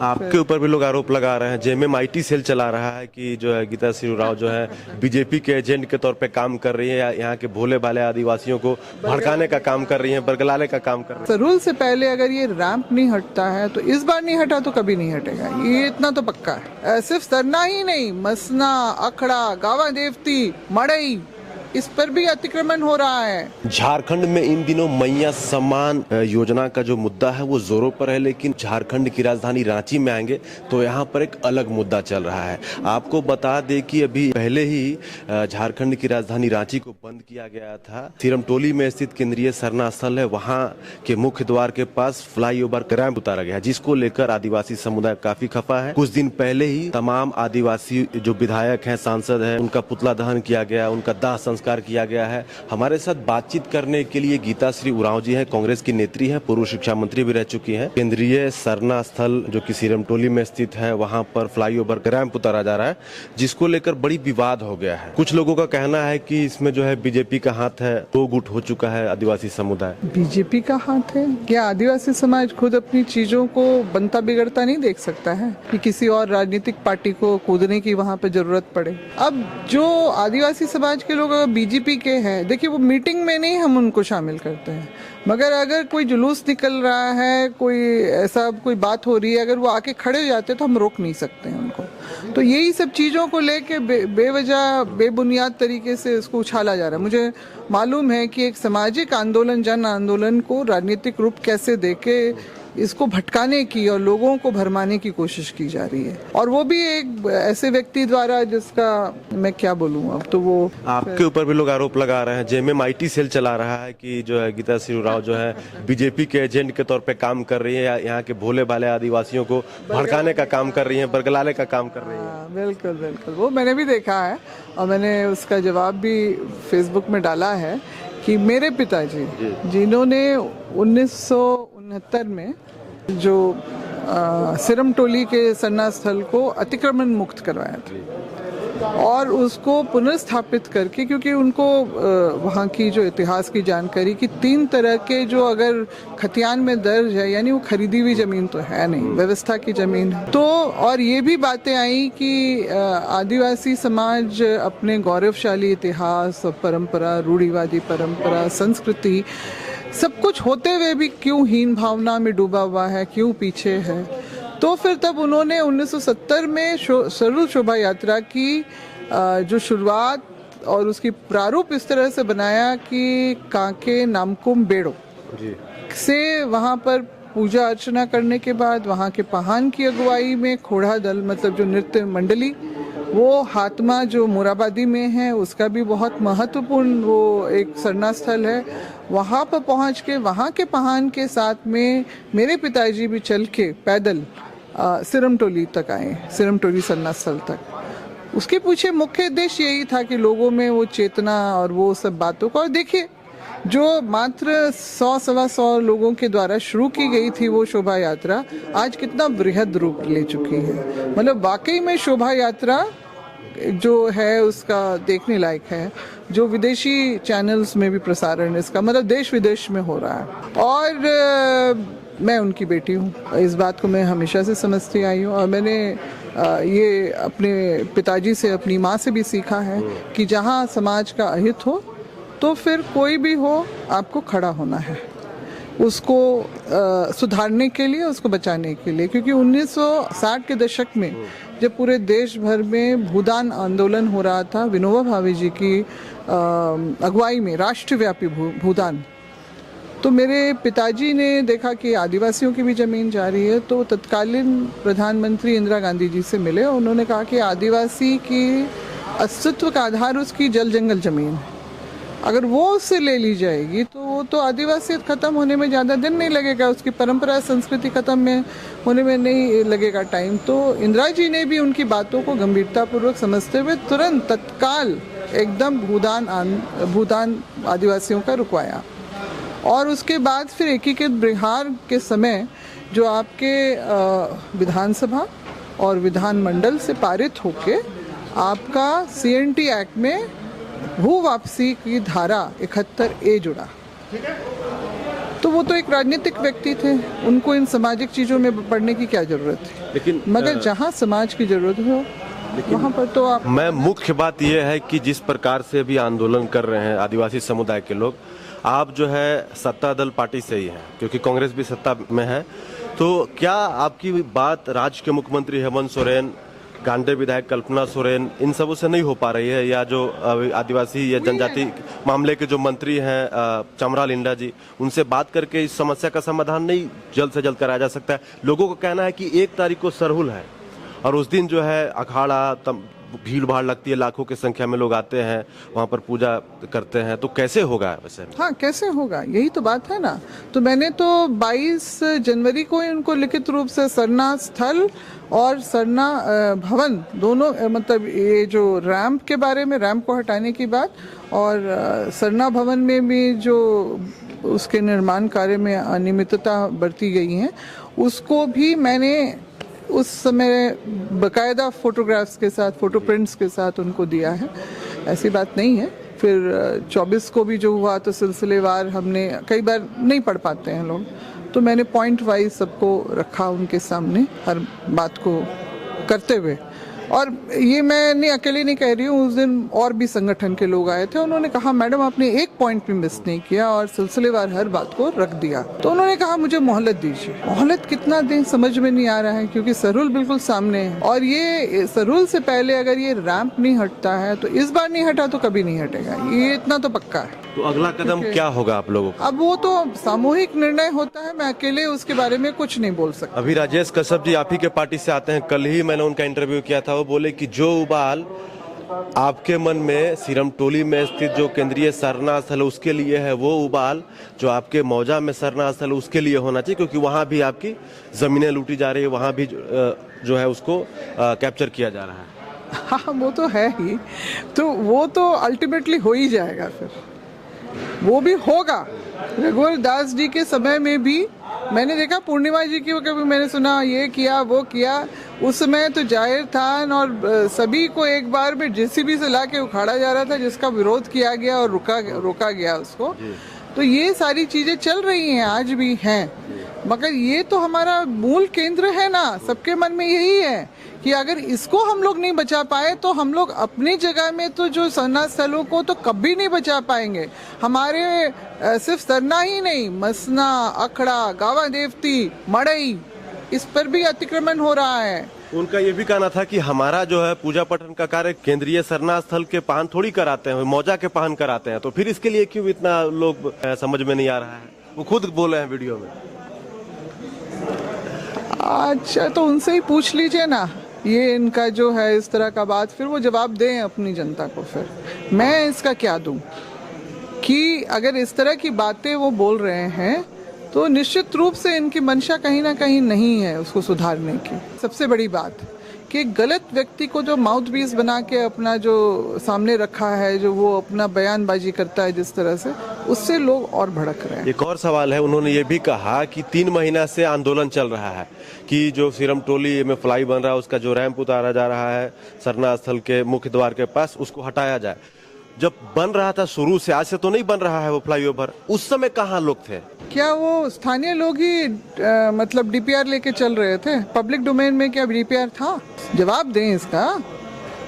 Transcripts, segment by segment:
आपके ऊपर भी लोग आरोप लगा रहे हैं, जेएमएम सेल चला रहा है कि जो है गीता सिंह उरांव जो है बीजेपी के एजेंट के तौर पे काम कर रही है, यहाँ के भोले भाले आदिवासियों को भड़काने का काम कर रही है, बरगलाने का काम कर रही है। रूल से पहले अगर ये रैंप नहीं हटता है तो इस बार नहीं हटा तो कभी नहीं हटेगा, ये इतना तो पक्का है। सिर्फ सरना ही नहीं, मसना, अखड़ा, गावा देवती, मड़ई, इस पर भी अतिक्रमण हो रहा है। झारखंड में इन दिनों मैया सम्मान योजना का जो मुद्दा है वो जोरों पर है, लेकिन झारखंड की राजधानी रांची में आएंगे तो यहाँ पर एक अलग मुद्दा चल रहा है। आपको बता दें कि अभी पहले ही झारखंड की राजधानी रांची को बंद किया गया था। सिरमटोली में स्थित केंद्रीय सरना स्थल है, वहाँ के मुख्य द्वार के पास फ्लाईओवर रैंप उतारा गया, जिसको लेकर आदिवासी समुदाय काफी खफा है। कुछ दिन पहले ही तमाम आदिवासी जो विधायक हैं, सांसद हैं, उनका पुतला दहन किया गया, उनका दाह संस्कार किया गया है। हमारे साथ बातचीत करने के लिए गीता श्री उरांव जी हैं, कांग्रेस की नेत्री हैं, पूर्व शिक्षा मंत्री भी रह चुकी हैं। केंद्रीय सरना स्थल जो कि सिरमटोली में स्थित है, वहां पर फ्लाईओवर रैंप उतारा जा रहा है, जिसको लेकर बड़ी विवाद हो गया है। कुछ लोगों का कहना है कि इसमें जो है बीजेपी का हाथ है, दो गुट हो चुका है आदिवासी समुदाय। बीजेपी का हाथ है क्या? आदिवासी समाज खुद अपनी चीजों को बनता बिगड़ता नहीं देख सकता है कि किसी और राजनीतिक पार्टी को कूदने की वहाँ पे जरूरत पड़े। अब जो आदिवासी समाज के लोग बीजेपी के हैं, देखिए वो मीटिंग में नहीं हम उनको शामिल करते हैं, मगर अगर कोई जुलूस निकल रहा है, कोई ऐसा कोई बात हो रही है, अगर वो आके खड़े हो जाते हैं तो हम रोक नहीं सकते हैं उनको। तो यही सब चीज़ों को लेके बेवजह बेबुनियाद तरीके से इसको उछाला जा रहा है। मुझे मालूम है कि एक सामाजिक आंदोलन, जन आंदोलन को राजनीतिक रूप कैसे देके इसको भटकाने की और लोगों को भरमाने की कोशिश की जा रही है, और वो भी एक ऐसे व्यक्ति द्वारा जिसका मैं क्या बोलूं। अब तो वो आपके ऊपर भी लोग आरोप लगा रहे हैं, जेएमएम सेल चला रहा है कि जो है गीता सिंह उरांव जो है बीजेपी के एजेंट के तौर पे काम कर रही है, यहाँ के भोले भाले आदिवासियों को भड़काने का काम कर रही है, बरगलाने का काम कर रही है। बिल्कुल बिल्कुल, वो मैंने भी देखा है और मैंने उसका जवाब भी फेसबुक में डाला है कि मेरे पिताजी जिन्होंने 1969 में जो सिरमटोली के सरना स्थल को अतिक्रमण मुक्त करवाया था और उसको पुनर्स्थापित करके, क्योंकि उनको वहाँ की जो इतिहास की जानकारी कि 3 तरह के जो अगर खतियान में दर्ज है, यानी वो खरीदी हुई जमीन तो है नहीं, व्यवस्था की जमीन है। तो और ये भी बातें आई कि आदिवासी समाज अपने गौरवशाली इतिहास और परंपरा, रूढ़िवादी परंपरा, संस्कृति, सब कुछ होते हुए भी क्यों हीन भावना में डूबा हुआ है, क्यों पीछे है। तो फिर तब उन्होंने 1970 में सरल शोभा यात्रा की जो शुरुआत और उसकी प्रारूप इस तरह से बनाया कि कांके नामकुम बेड़ो से वहाँ पर पूजा अर्चना करने के बाद वहाँ के पहान की अगुवाई में खोड़ा दल, मतलब जो नृत्य मंडली, वो हातमा जो मोराबादी में है, उसका भी बहुत महत्वपूर्ण वो एक सरना स्थल है। वहाँ पर पहुँच के वहाँ के पहान के साथ में मेरे पिताजी भी चल के पैदल सिरमटोली तक आए, सिरमटोली सरना स्थल तक। उसके पीछे मुख्य उद्देश्य यही था कि लोगों में वो चेतना और वो सब बातों को, और देखिए जो मात्र 100-125 लोगों के द्वारा शुरू की गई थी वो शोभा यात्रा आज कितना बृहद रूप ले चुकी है। मतलब वाकई में शोभा यात्रा जो है उसका देखने लायक है, जो विदेशी चैनल्स में भी प्रसारण इसका, मतलब देश विदेश में हो रहा है। और मैं उनकी बेटी हूँ, इस बात को मैं हमेशा से समझती आई हूँ, और मैंने ये अपने पिताजी से, अपनी माँ से भी सीखा है कि जहाँ समाज का अहित हो तो फिर कोई भी हो, आपको खड़ा होना है उसको सुधारने के लिए, उसको बचाने के लिए। क्योंकि 1960 के दशक में जब पूरे देश भर में भूदान आंदोलन हो रहा था, विनोबा भावे जी की अगुवाई में राष्ट्रव्यापी भूदान, तो मेरे पिताजी ने देखा कि आदिवासियों की भी ज़मीन जा रही है, तो तत्कालीन प्रधानमंत्री इंदिरा गांधी जी से मिले और उन्होंने कहा कि आदिवासी की अस्तित्व का आधार उसकी जल जंगल ज़मीन है, अगर वो उससे ले ली जाएगी तो वो तो आदिवासियत खत्म होने में ज़्यादा दिन नहीं लगेगा, उसकी परंपरा संस्कृति खत्म होने में नहीं लगेगा टाइम। तो इंदिरा जी ने भी उनकी बातों को गंभीरतापूर्वक समझते हुए तुरंत तत्काल एकदम भूदान आदिवासियों का रुकवाया। और उसके बाद फिर एकीकृत बिहार के समय जो आपके विधानसभा और विधानमंडल से पारित होके आपका CNT एक्ट में भू वापसी की धारा 71A जुड़ा। तो वो तो एक राजनीतिक व्यक्ति थे, उनको इन सामाजिक चीज़ों में पढ़ने की क्या जरूरत थी। लेकिन मगर जहाँ समाज की जरूरत हो वहाँ पर तो आप मैं मुख्य बात यह है कि जिस प्रकार से भी आंदोलन कर रहे हैं आदिवासी समुदाय के लोग, आप जो है सत्ता दल पार्टी से ही हैं, क्योंकि कांग्रेस भी सत्ता में है, तो क्या आपकी बात राज्य के मुख्यमंत्री हेमंत सोरेन, गांडे विधायक कल्पना सोरेन, इन सबों से नहीं हो पा रही है, या जो आदिवासी या जनजाति मामले के जो मंत्री हैं चमरा लिंडा जी, उनसे बात करके इस समस्या का समाधान नहीं जल्द से जल्द कराया जा सकता है? लोगों का कहना है कि 1 तारीख को सरहुल है और उस दिन जो है अखाड़ा भीड़ भाड़ लगती है, लाखों की संख्या में लोग आते हैं, वहाँ पर पूजा करते हैं, तो कैसे होगा वैसे? हाँ, कैसे होगा, यही तो बात है ना। तो मैंने तो 22 जनवरी को ही उनको लिखित रूप से सरना स्थल और सरना भवन दोनों, मतलब ये जो रैंप के बारे में, रैंप को हटाने की बात, और सरना भवन में भी जो उसके निर्माण कार्य में अनियमितता बरती गई है, उसको भी मैंने उस समय बकायदा फोटोग्राफ्स के साथ, फोटो प्रिंट्स के साथ उनको दिया है। ऐसी बात नहीं है। फिर 24 को भी जो हुआ तो सिलसिलेवार हमने, कई बार नहीं पढ़ पाते हैं लोग, तो मैंने पॉइंट वाइज सबको रखा उनके सामने, हर बात को करते हुए। और ये मैं नहीं अकेले नहीं कह रही हूँ, उस दिन और भी संगठन के लोग आए थे, उन्होंने कहा मैडम आपने एक पॉइंट भी मिस नहीं किया और सिलसिलेवार हर बात को रख दिया। तो उन्होंने कहा मुझे मोहलत दीजिए। मोहलत कितना दें समझ में नहीं आ रहा है, क्योंकि सरहुल बिल्कुल सामने है, और ये सरहुल से पहले अगर ये रैंप नहीं हटता है तो इस बार नहीं हटा तो कभी नहीं हटेगा, ये इतना तो पक्का है। तो अगला कदम क्या होगा आप लोगों का? अब वो तो सामूहिक निर्णय होता है, मैं अकेले उसके बारे में कुछ नहीं बोल सकता। अभी राजेश कश्यप जी आप ही के पार्टी से आते हैं, कल ही मैंने उनका इंटरव्यू किया था, वो बोले कि जो उबाल आपके मन में सिरमटोली में स्थित जो केंद्रीय सरना स्थल उसके लिए है, वो उबाल जो आपके मौजा में सरना स्थल उसके लिए होना चाहिए, क्योंकि वहां भी आपकी जमीनें लूटी जा रही है, वहां भी जो है उसको कैप्चर किया जा रहा है। हाँ, वो तो है ही, तो वो तो अल्टीमेटली हो ही जाएगा, फिर वो भी होगा। रघुवर दास जी के समय में भी मैंने देखा, पूर्णिमा जी की कभी मैंने सुना ये किया वो किया, उस समय तो जाहिर था और सभी को एक बार में जेसीबी से लाके उखाड़ा जा रहा था, जिसका विरोध किया गया और रोका गया उसको। तो ये सारी चीजें चल रही हैं, आज भी हैं, मगर ये तो हमारा मूल केंद्र है ना, सबके मन में यही है कि अगर इसको हम लोग नहीं बचा पाए तो हम लोग अपनी जगह में तो जो सरना स्थलों को तो कभी नहीं बचा पाएंगे। हमारे सिर्फ सरना ही नहीं, मसना, अखड़ा, गावा देवती, मड़ई, इस पर भी अतिक्रमण हो रहा है। उनका ये भी कहना था कि हमारा जो है पूजा पठन का कार्य केंद्रीय सरना स्थल के पाहन थोड़ी कराते हैं, मौजा के पाहन कराते हैं, तो फिर इसके लिए क्यों इतना लोग समझ में नहीं आ रहा है? वो खुद बोले हैं वीडियो में। अच्छा, तो उनसे ही पूछ लीजिए ना, ये इनका जो है इस तरह का बात, फिर वो जवाब दें अपनी जनता को। फिर मैं इसका क्या दूं कि अगर इस तरह की बातें वो बोल रहे हैं तो निश्चित रूप से इनकी मंशा कहीं ना कहीं नहीं है उसको सुधारने की। सबसे बड़ी बात कि गलत व्यक्ति को जो माउथ पीस बना के अपना जो सामने रखा है, जो वो अपना बयानबाजी करता है जिस तरह से, उससे लोग और भड़क रहे हैं। एक और सवाल है, उन्होंने ये भी कहा कि 3 महीना से आंदोलन चल रहा है कि जो सिरमटोली में फ्लाई बन रहा है, उसका जो रैंप उतारा जा रहा है सरना स्थल के मुख्य द्वार के पास, उसको हटाया जाए। जब बन रहा था शुरू से, आज से तो नहीं बन रहा है वो फ्लाईओवर, उस समय कहाँ लोग थे? क्या वो स्थानीय लोग ही मतलब डीपीआर लेके चल रहे थे? पब्लिक डोमेन में क्या डीपीआर था? जवाब दें इसका।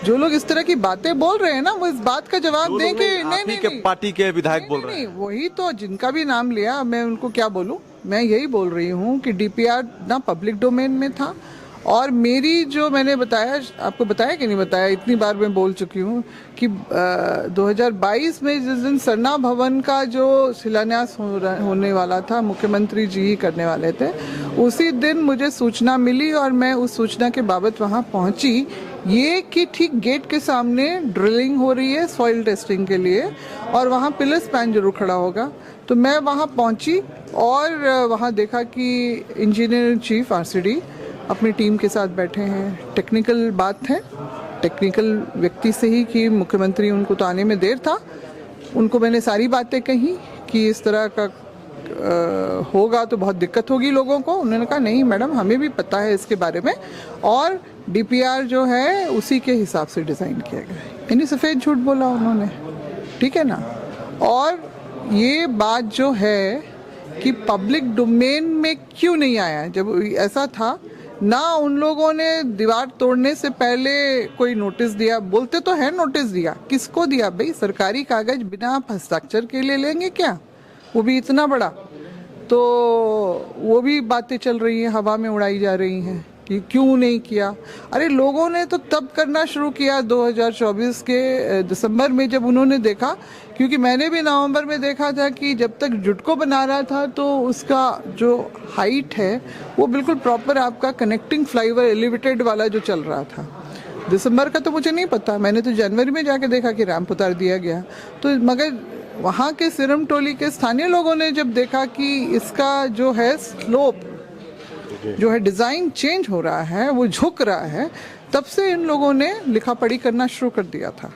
जो लोग इस तरह की बातें बोल रहे हैं ना, वो इस बात का जवाब दें कि नहीं, पार्टी के विधायक बोल रहे हैं। वही तो, जिनका भी नाम लिया, मैं उनको क्या बोलूं? मैं यही बोल रही हूँ कि डीपीआर ना पब्लिक डोमेन में था, और मेरी जो मैंने बताया, आपको बताया कि नहीं बताया, इतनी बार मैं बोल चुकी हूँ कि 2022 में जिस दिन सरना भवन का जो शिलान्यास होने वाला था, मुख्यमंत्री जी ही करने वाले थे, उसी दिन मुझे सूचना मिली और मैं उस सूचना के बाबत वहाँ पहुँची, ये कि ठीक गेट के सामने ड्रिलिंग हो रही है सॉइल टेस्टिंग के लिए, और वहाँ पिलर स्पैन जरूर खड़ा होगा। तो मैं वहाँ पहुँची और वहाँ देखा कि इंजीनियर चीफ आरसीडी अपनी टीम के साथ बैठे हैं। टेक्निकल बात है, टेक्निकल व्यक्ति से ही कि मुख्यमंत्री, उनको तो आने में देर था, उनको मैंने सारी बातें कही कि इस तरह का होगा तो बहुत दिक्कत होगी लोगों को। उन्होंने कहा नहीं मैडम, हमें भी पता है इसके बारे में, और डीपीआर जो है उसी के हिसाब से डिज़ाइन किया गया है। यानी सफ़ेद झूठ बोला उन्होंने, ठीक है ना। और ये बात जो है कि पब्लिक डोमेन में क्यों नहीं आया। जब ऐसा था ना, उन लोगों ने दीवार तोड़ने से पहले कोई नोटिस दिया, बोलते तो है नोटिस दिया, किसको दिया भाई? सरकारी कागज बिना आप हस्ताक्षर के लिए लेंगे क्या, वो भी इतना बड़ा? तो वो भी बातें चल रही हैं, हवा में उड़ाई जा रही हैं कि क्यों नहीं किया। अरे लोगों ने तो तब करना शुरू किया 2024 के दिसंबर में, जब उन्होंने देखा, क्योंकि मैंने भी नवंबर में देखा था कि जब तक जुटको बना रहा था तो उसका जो हाइट है वो बिल्कुल प्रॉपर आपका कनेक्टिंग फ्लाईओवर एलिवेटेड वाला जो चल रहा था। दिसंबर का तो मुझे नहीं पता, मैंने तो जनवरी में जाके देखा कि रैंप उतार दिया गया। तो मगर वहाँ के सिरम टोली के स्थानीय लोगों ने जब देखा कि इसका जो है स्लोप जो है डिजाइन चेंज हो रहा है, वो झुक रहा है, तब से इन लोगों ने लिखा पढ़ी करना शुरू कर दिया था।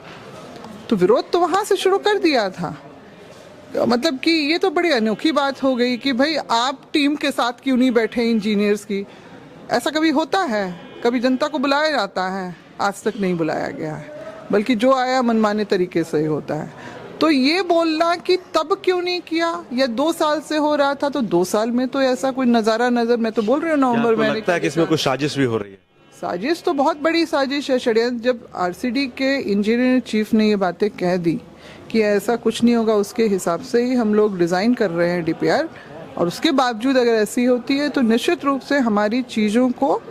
तो विरोध तो वहां से शुरू कर दिया था। मतलब कि ये तो बड़ी अनोखी बात हो गई कि भाई आप टीम के साथ क्यों नहीं बैठे इंजीनियर्स की। ऐसा कभी होता है? कभी जनता को बुलाया जाता है? आज तक नहीं बुलाया गया है, बल्कि जो आया मनमाने तरीके से ही होता है। तो ये बोलना कि तब क्यों नहीं किया, या 2 साल से हो रहा था तो 2 साल में तो ऐसा कोई नजारा नजर, मैं तो बोल रही हूँ नवंबर में लगता है कि इसमें कुछ साजिश भी हो रही है। साजिश तो बहुत बड़ी साजिश है, षड्यंत्र। जब आरसीडी के इंजीनियर चीफ ने ये बातें कह दी कि ऐसा कुछ नहीं होगा, उसके हिसाब से ही हम लोग डिजाइन कर रहे हैं डीपीआर, और उसके बावजूद अगर ऐसी होती है तो निश्चित रूप से हमारी चीजों को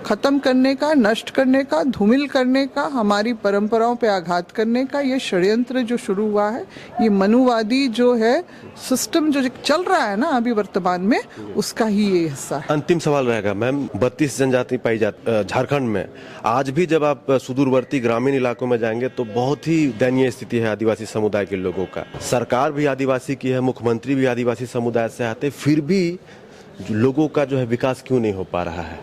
खत्म करने का, नष्ट करने का, धूमिल करने का, हमारी परंपराओं पे आघात करने का ये षड्यंत्र जो शुरू हुआ है, ये मनुवादी जो है सिस्टम जो चल रहा है ना अभी वर्तमान में, उसका ही ये हिस्सा है। अंतिम सवाल रहेगा मैम, 32 जनजाति पाई जाती झारखंड में। आज भी जब आप सुदूरवर्ती ग्रामीण इलाकों में जाएंगे तो बहुत ही दयनीय स्थिति है आदिवासी समुदाय के लोगों का। सरकार भी आदिवासी की है, मुख्यमंत्री भी आदिवासी समुदाय से आते, फिर भी लोगों का जो है विकास क्यों नहीं हो पा रहा है?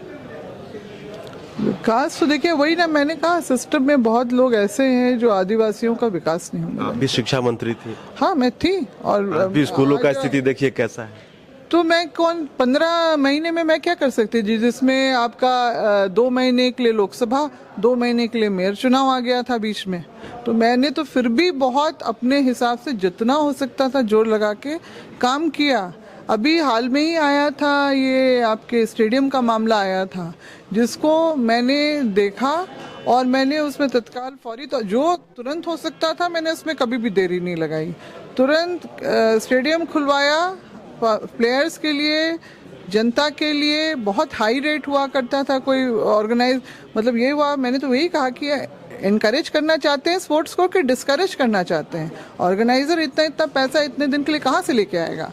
विकास तो देखिए वही ना, मैंने कहा सिस्टम में बहुत लोग ऐसे हैं जो आदिवासियों का विकास नहीं होगा। आप भी शिक्षा मंत्री थी। हाँ मैं थी, और अभी स्कूलों का स्थिति देखिए कैसा है। तो मैं 15 महीने में मैं क्या कर सकती थी, जिसमें आपका 2 महीने के लिए लोकसभा, 2 महीने के लिए मेयर चुनाव आ गया था बीच में। तो मैंने तो फिर भी बहुत अपने हिसाब से जितना हो सकता था जोर लगा के काम किया। अभी हाल में ही आया था ये आपके स्टेडियम का मामला आया था, जिसको मैंने देखा और मैंने उसमें तत्काल फौरी तो जो तुरंत हो सकता था मैंने उसमें कभी भी देरी नहीं लगाई, तुरंत स्टेडियम खुलवाया प्लेयर्स के लिए, जनता के लिए। बहुत हाई रेट हुआ करता था, कोई ऑर्गेनाइज, मतलब ये हुआ, मैंने तो वही कहा कि इनकरेज करना चाहते हैं स्पोर्ट्स को कि डिस्करेज करना चाहते हैं। ऑर्गेनाइजर इतना पैसा इतने दिन के लिए कहाँ से लेके आएगा?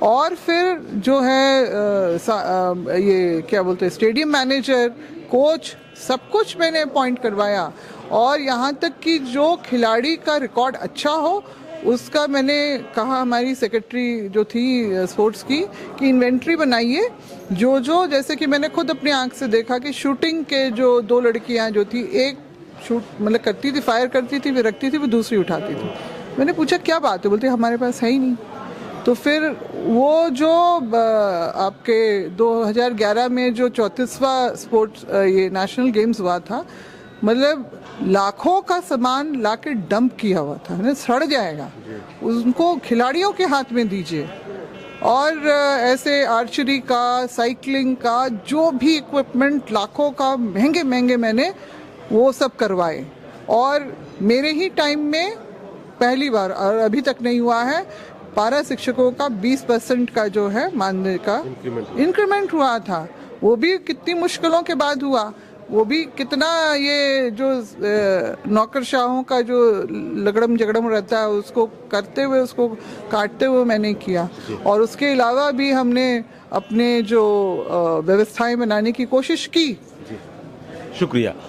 और फिर जो है ये क्या बोलते हैं, स्टेडियम मैनेजर, कोच, सब कुछ मैंने अपॉइंट करवाया। और यहाँ तक कि जो खिलाड़ी का रिकॉर्ड अच्छा हो उसका मैंने कहा, हमारी सेक्रेटरी जो थी स्पोर्ट्स की, कि इन्वेंट्री बनाइए जो जैसे कि मैंने खुद अपनी आंख से देखा कि शूटिंग के जो 2 लड़कियां जो थी, एक शूट मतलब करती थी, फायर करती थी, फिर रखती थी, फिर दूसरी उठाती थी। मैंने पूछा क्या बात है, बोलती हमारे पास है ही नहीं। तो फिर वो जो आपके 2011 में जो 34वां स्पोर्ट्स ये नेशनल गेम्स हुआ था, मतलब लाखों का सामान लाके डंप किया हुआ था, मतलब सड़ जाएगा, उनको खिलाड़ियों के हाथ में दीजिए। और ऐसे आर्चरी का, साइकिलिंग का, जो भी इक्विपमेंट लाखों का महंगे महंगे मैंने वो सब करवाए। और मेरे ही टाइम में पहली बार, और अभी तक नहीं हुआ है, पारा शिक्षकों का 20% का जो है मानदेय का इंक्रीमेंट हुआ था। वो भी कितनी मुश्किलों के बाद हुआ, वो भी कितना ये जो नौकरशाहों का जो लगड़म झगड़म रहता है उसको करते हुए, उसको काटते हुए मैंने किया। और उसके अलावा भी हमने अपने जो व्यवस्थाएं बनाने की कोशिश की। शुक्रिया।